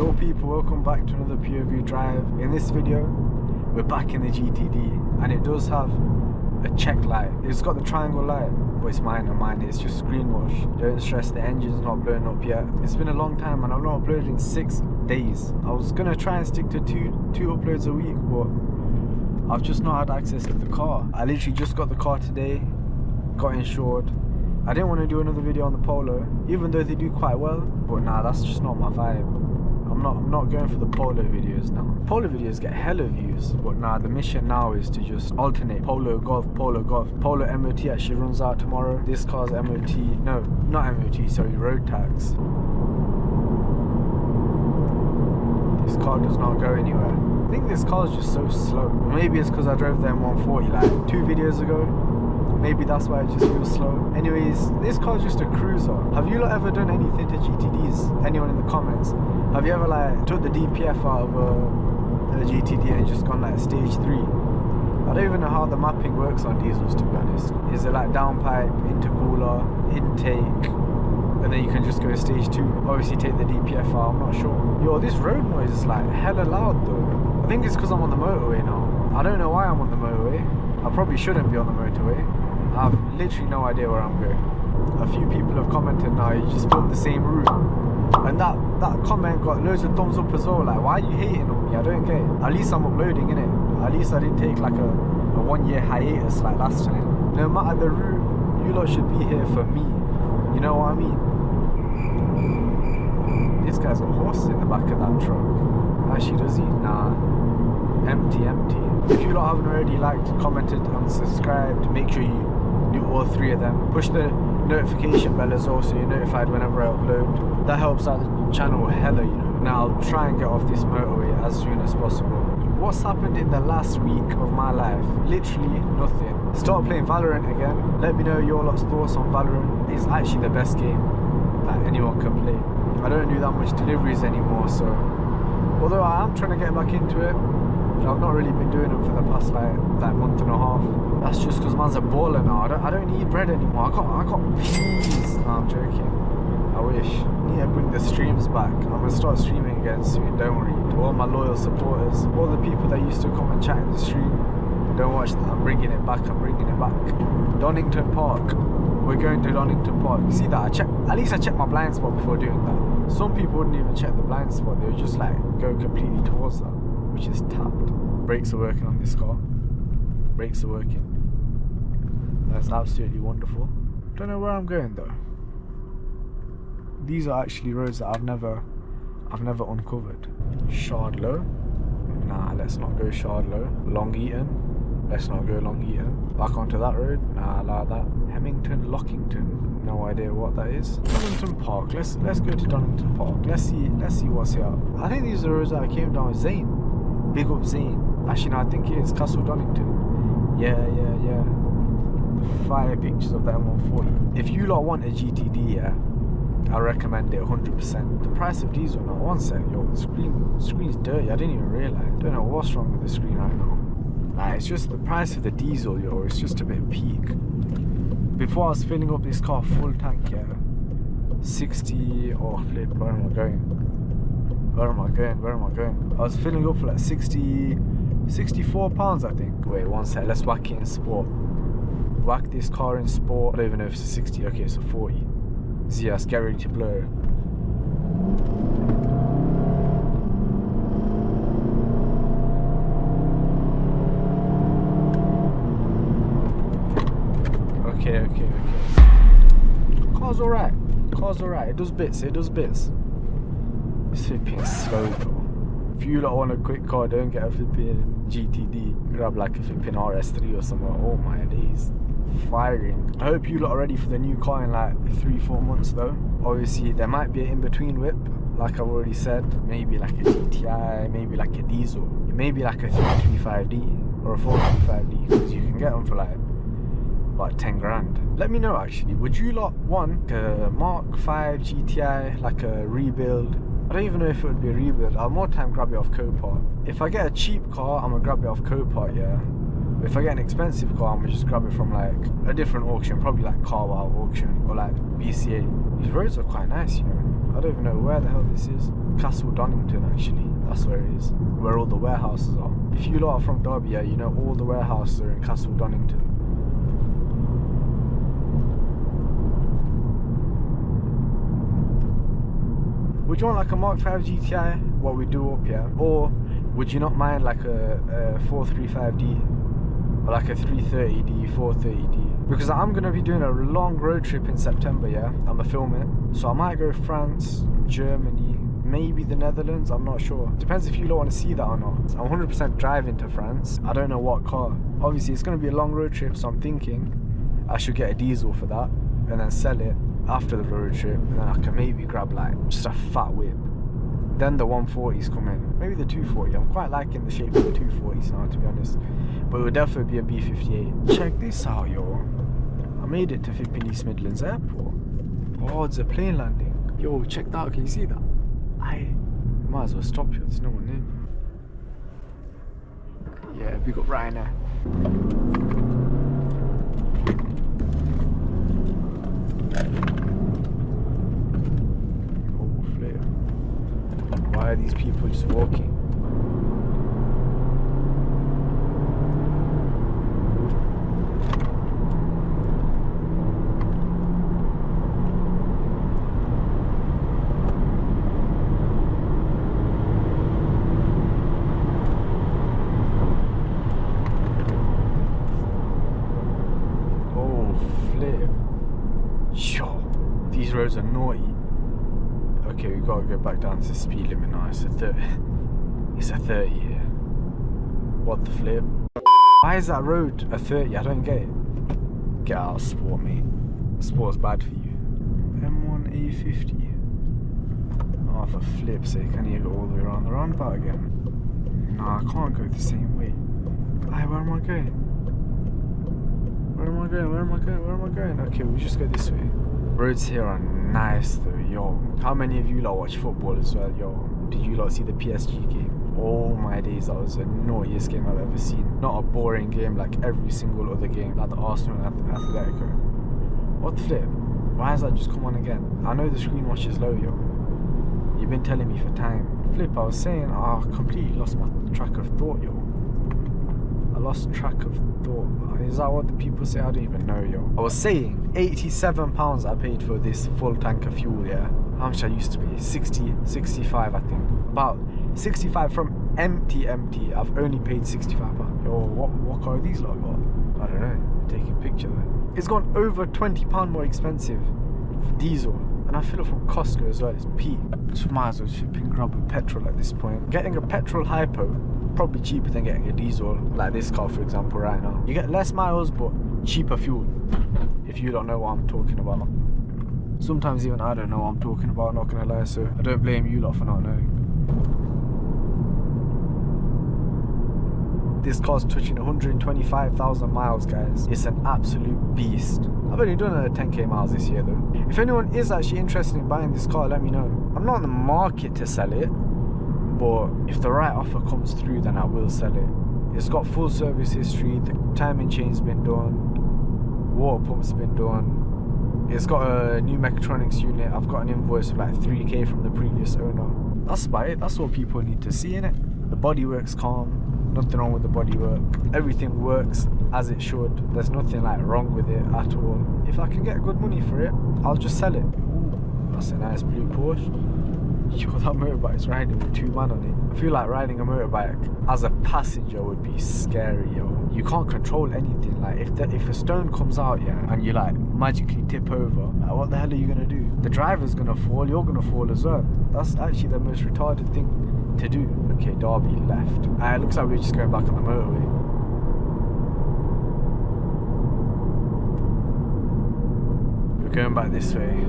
Yo people, welcome back to another POV Drive. In this video, we're back in the GTD and it does have a check light. It's got the triangle light, but it's mine, it's just screen wash. Don't stress, the engine's not blown up yet. It's been a long time and I've not uploaded in 6 days. I was gonna try and stick to two uploads a week, but I've just not had access to the car. I literally just got the car today, got insured. I didn't want to do another video on the Polo, even though they do quite well, but nah, that's just not my vibe. I'm not going for the Polo videos now. Polo videos get hella views, but nah, the mission now is to just alternate Polo Golf, Polo Golf. Polo MOT actually runs out tomorrow. This car's MOT, no, not MOT, sorry, road tax. This car does not go anywhere. I think this car is just so slow. Maybe it's because I drove the M140 like 2 videos ago. Maybe that's why it just feels slow. Anyways, this car's just a cruiser. Have you lot ever done anything to GTDs? Anyone in the comments? Have you ever like took the DPF out of a GTD and just gone like stage 3? I don't even know how the mapping works on diesels, to be honest. Is it like downpipe, intercooler, intake, and then you can just go stage 2? Obviously take the DPF out, I'm not sure. Yo, this road noise is like hella loud though. I think it's because I'm on the motorway now. I don't know why I'm on the motorway. I probably shouldn't be on the motorway. I have literally no idea where I'm going. A few people have commented now, you just filmed the same route. And that comment got loads of thumbs up as well. Like, why are you hating on me? I don't get it. At least I'm uploading, innit? At least I didn't take like a 1-year hiatus like last time. No matter the route, you lot should be here for me. You know what I mean? This guy's got horses in the back of that truck. Actually, does he? Nah. Empty. If you lot haven't already liked, commented and subscribed, make sure you do all 3 of them. Push the notification bell as well so you're notified whenever I upload. That helps out the channel hella, you know. Now I'll try and get off this motorway as soon as possible. What's happened in the last week of my life? Literally nothing. Start playing Valorant again. Let me know your lot's thoughts on Valorant. It's actually the best game that anyone can play. I don't do that much deliveries anymore, so although I am trying to get back into it, I've not really been doing it for the past like month and a half. That's just because man's a baller now. I don't need bread anymore. I got peas. No, I'm joking. I wish. I need to bring the streams back. I'm gonna start streaming again soon, don't worry. To all my loyal supporters, all the people that used to come and chat in the stream, don't watch that. I'm bringing it back. Donington Park. We're going to Donington Park. You see that? At least I checked my blind spot before doing that. Some people wouldn't even check the blind spot. They would just like go completely towards that, which is tapped. Brakes are working on this car. Brakes are working. That's absolutely wonderful. Don't know where I'm going though. These are actually roads that I've never uncovered. Shardlow. Nah, let's not go Shardlow. Long Eaton. Let's not go Long Eaton. Back onto that road. Nah, allow that. Hemmington, Lockington. No idea what that is. Donington Park. Let's go to Donington Park. Let's see what's here. I think these are the roads that I came down with Zane. Big up Zane. Actually no, I think it is Castle Donington. Yeah. The fire pictures of the M140. If you lot want a GTD, yeah, I recommend it 100%. The price of diesel now, one sec, yo, the screen's dirty, I didn't even realise. Don't know what's wrong with the screen right now. Nah, it's just the price of the diesel, yo, it's just a bit peak. Before I was filling up this car full tank, yeah, 60, oh flip, where am I going? I was filling up for like 64 pounds, I think. Wait, one sec, let's whack it in sport. Whack this car in sport. I don't even know if it's a 60, okay, it's a 40. So yeah, let's get ready to blow. Okay. Car's alright. It does bits. It's flipping slow though. If you lot want a quick car, don't get a flipping GTD. Grab like a flipping RS3 or something. Oh my days. Firing. I hope you lot are ready for the new car in like 3-4 months though. Obviously there might be an in-between whip, like I've already said. Maybe like a GTI, maybe like a diesel. Maybe like a 335D or a 435D, because you can get them for like about 10 grand. Let me know actually, would you lot want a Mark 5 GTI, like a rebuild? I don't even know if it would be a rebuild. I'll more time grab it off Copart. If I get a cheap car, I'm gonna grab it off Copart, yeah. But if I get an expensive car, I'm gonna just grab it from like a different auction, probably like Carwow auction or like BCA. These roads are quite nice, you know. I don't even know where the hell this is. Castle Donington actually. That's where it is, where all the warehouses are. If you lot are from Derby, yeah, you know all the warehouses are in Castle Donington. Would you want like a Mark 5 GTI, what we do up here? Or would you not mind like a 435D? Or like a 330D, 430D? Because I'm going to be doing a long road trip in September, yeah? I'm going to film it. So I might go France, Germany, maybe the Netherlands, I'm not sure. Depends if you don't want to see that or not. I'm 100% driving to France. I don't know what car. Obviously it's going to be a long road trip, so I'm thinking I should get a diesel for that and then sell it after the road trip, and then I can maybe grab like just a fat whip. Then the 140s come in, maybe the 240. I'm quite liking the shape of the 240s now, to be honest, but it would definitely be a B58. Check this out, yo. I made it to flipping East Midlands Airport. Oh, it's a plane landing. Yo, check that out, can you see that? I might as well stop here, there's no one in. Yeah, big up Ryanair. Why are these people just walking? Oh, flip. Yo, these roads are naughty. Okay, we gotta go back down to the speed limit now. It's a 30. It's a 30 here. What the flip? Why is that road a 30? I don't get it. Get out of sport, mate. Sport's bad for you. M1A50. Oh, for flip's sake, I need to go all the way around the roundabout again. Nah, I can't go the same way. Aye, where am I going? Where am I going? Where am I going? Where am I going? Okay, we'll just go this way. Roads here are nice though, yo. How many of you lot watch football as well, yo? Did you lot see the PSG game? Oh my days, that was the naughtiest game I've ever seen. Not a boring game like every single other game, like the Arsenal and Atletico. What the flip? Why has that just come on again? I know the screen watch is low, yo. You've been telling me for time. Flip, I was saying, I completely lost my track of thought, yo. I lost track of thought. Is that what the people say? I don't even know, yo. I was saying £87 I paid for this full tank of fuel, yeah. How much I used to pay? 60, 65 I think. About 65 from empty. I've only paid £65. Yo, what car are these lot got? I don't know. Taking pictures though. It's gone over £20 more expensive for diesel. And I fill it from Costco as well. It's peak. Just might as well shipping grab with petrol at this point. Getting a petrol hypo probably cheaper than getting a diesel, like this car for example right now. You get less miles but cheaper fuel, if you don't know what I'm talking about. Sometimes even I don't know what I'm talking about, not gonna lie, so I don't blame you lot for not knowing. This car's touching 125,000 miles, guys. It's an absolute beast. I've only done 10k miles this year though. If anyone is actually interested in buying this car, let me know. I'm not in the market to sell it, but if the right offer comes through, then I will sell it. It's got full service history, the timing chain's been done, water pump's been done. It's got a new mechatronics unit. I've got an invoice of like 3k from the previous owner. That's about it. That's what people need to see, innit? The bodywork's calm, nothing wrong with the bodywork. Everything works as it should. There's nothing like wrong with it at all. If I can get good money for it, I'll just sell it. Ooh, that's a nice blue Porsche. Yo, that motorbike's riding with 2 men on it. I feel like riding a motorbike as a passenger would be scary, yo. You can't control anything. Like if a stone comes out, yeah, and you like magically tip over, like, what the hell are you gonna do? The driver's gonna fall, you're gonna fall as well. That's actually the most retarded thing to do. Okay, Derby left. It looks like we're just going back on the motorway. We're going back this way.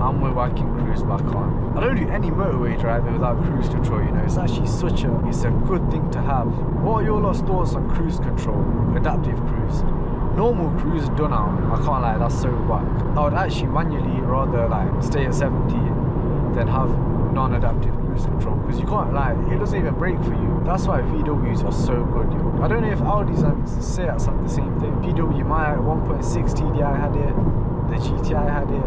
And we're whacking cruise back on. I don't do any motorway driving without cruise control, you know. It's actually it's a good thing to have. What are your last thoughts on cruise control? Adaptive cruise. Normal cruise done out. I can't lie, that's so whack. I would actually manually rather like stay at 70 than have non-adaptive cruise control, because you can't lie, it doesn't even brake for you. That's why VWs are so good, yo. I don't know if Audis and Seats have the same thing. VW, my 1.6 TDI had it, the GTI had it.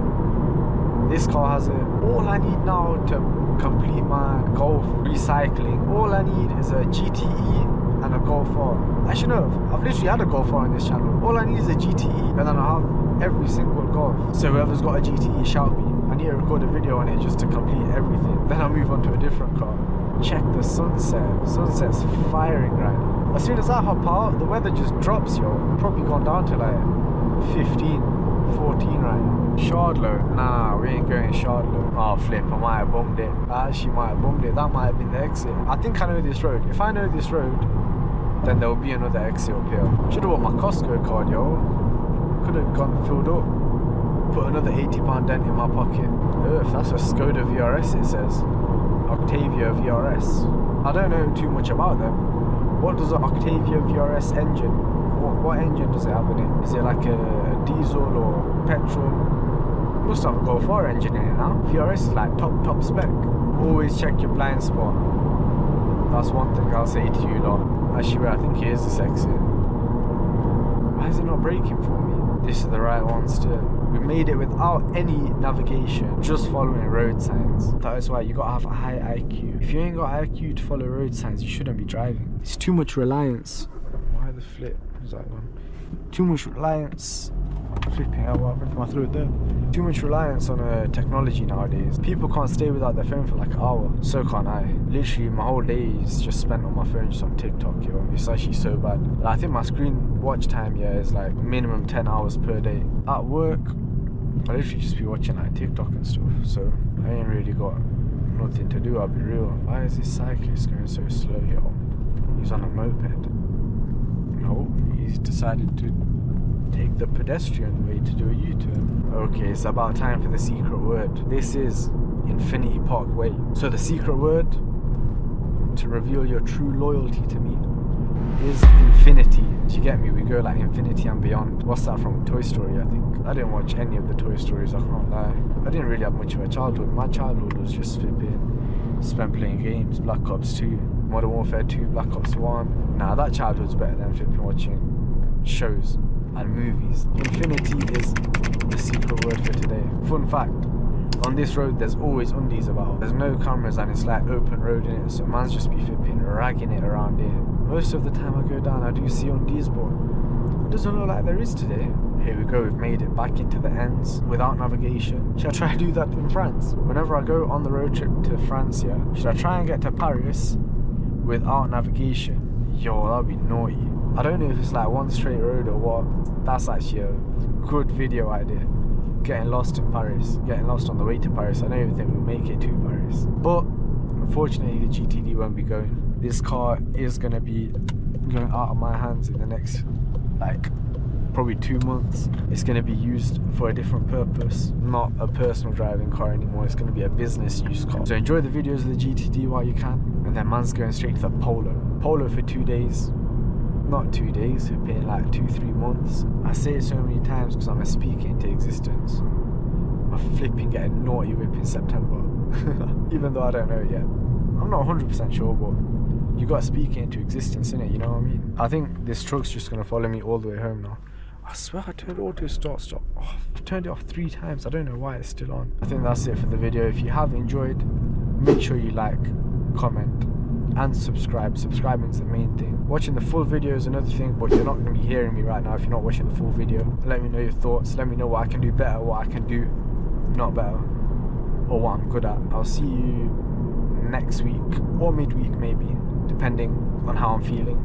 This car has it. All I need now to complete my Golf recycling, all I need is a GTE and a Golf R. Actually no, I've literally had a Golf R on this channel. All I need is a GTE and then I have every single Golf. So whoever's got a GTE, shout me. I need to record a video on it just to complete everything. Then I'll move on to a different car. Check the sunset. Sunset's firing right now. As soon as I hop out, the weather just drops, yo. Probably gone down to like 15, 14 right now. Shardlow? Nah, we ain't going Shardlow. Oh flip, I might have bummed it. I actually might have bummed it. That might have been the exit. I think I know this road. If I know this road, then there will be another exit up here. Should have bought my Costco card, yo. Could have gone filled up. Put another £80 dent in my pocket. Ugh, that's a Skoda VRS it says. Octavia VRS. I don't know too much about them. What does an Octavia VRS engine, what engine does it have in it? Is it like a diesel or petrol? Must have a Golf R engine in it now. VRS is like top spec. Always check your blind spot. That's one thing I'll say to you lot. Actually, I think it is this exit. Why is it not braking for me? This is the right one still. We made it without any navigation, just following road signs. That is why you gotta have a high IQ. If you ain't got IQ to follow road signs, you shouldn't be driving. It's too much reliance. Why the flip is that one? Too much reliance. Flipping hell, what happened to my throat there? Too much reliance on technology nowadays. People can't stay without their phone for like an hour. So can't I. Literally, my whole day is just spent on my phone, just on TikTok, yo. It's actually so bad. I think my screen watch time, yeah, is like minimum 10 hours per day. At work, I literally just be watching like TikTok and stuff. So I ain't really got nothing to do, I'll be real. Why is this cyclist going so slow, yo? He's on a moped. No, he's decided to take the pedestrian way to do a U-turn. Okay, it's about time for the secret word. This is Infinity Park Way. So the secret word to reveal your true loyalty to me is infinity. Do you get me? We go like infinity and beyond. What's that from? Toy Story, I think. I didn't watch any of the Toy Stories, I can't lie. I didn't really have much of a childhood. My childhood was just flipping, spent playing games. Black Ops 2, Modern Warfare 2, Black Ops 1. Nah, that childhood's better than flipping watching shows and movies. Infinity is the secret word for today. Fun fact, on this road there's always undies about. There's no cameras and it's like open road in it, so man's just be flipping ragging it around here. Most of the time I go down I do see undies, but it doesn't look like there is today. Here we go, we've made it back into the ends without navigation. Should I try to do that in France? Whenever I go on the road trip to France, yeah, should I try and get to Paris without navigation? Yo, that'd be naughty. I don't know if it's like one straight road or what. That's actually a good video idea. Getting lost in Paris, getting lost on the way to Paris. I don't even think we'll make it to Paris. But unfortunately the GTD won't be going. This car is going to be going out of my hands in the next like probably 2 months. It's going to be used for a different purpose, not a personal driving car anymore. It's going to be a business use car. So enjoy the videos of the GTD while you can, and then man's going straight to the Polo for 2 days. Not 2 days, we've been like 2-3 months. I say it so many times because I'm a speaker into existence. I'm flipping getting naughty whip in September. Even though I don't know it yet. I'm not 100% sure, but you got to speak into existence, innit, you know what I mean? I think this truck's just going to follow me all the way home now. I swear I turned auto stop. Oh, I've turned it off 3 times. I don't know why it's still on. I think that's it for the video. If you have enjoyed, make sure you like, comment, and subscribe. Subscribing is the main thing. Watching the full video is another thing, but you're not going to be hearing me right now if you're not watching the full video. Let me know your thoughts. Let me know what I can do better, what I can do not better, or what I'm good at. I'll see you next week or midweek maybe, depending on how I'm feeling.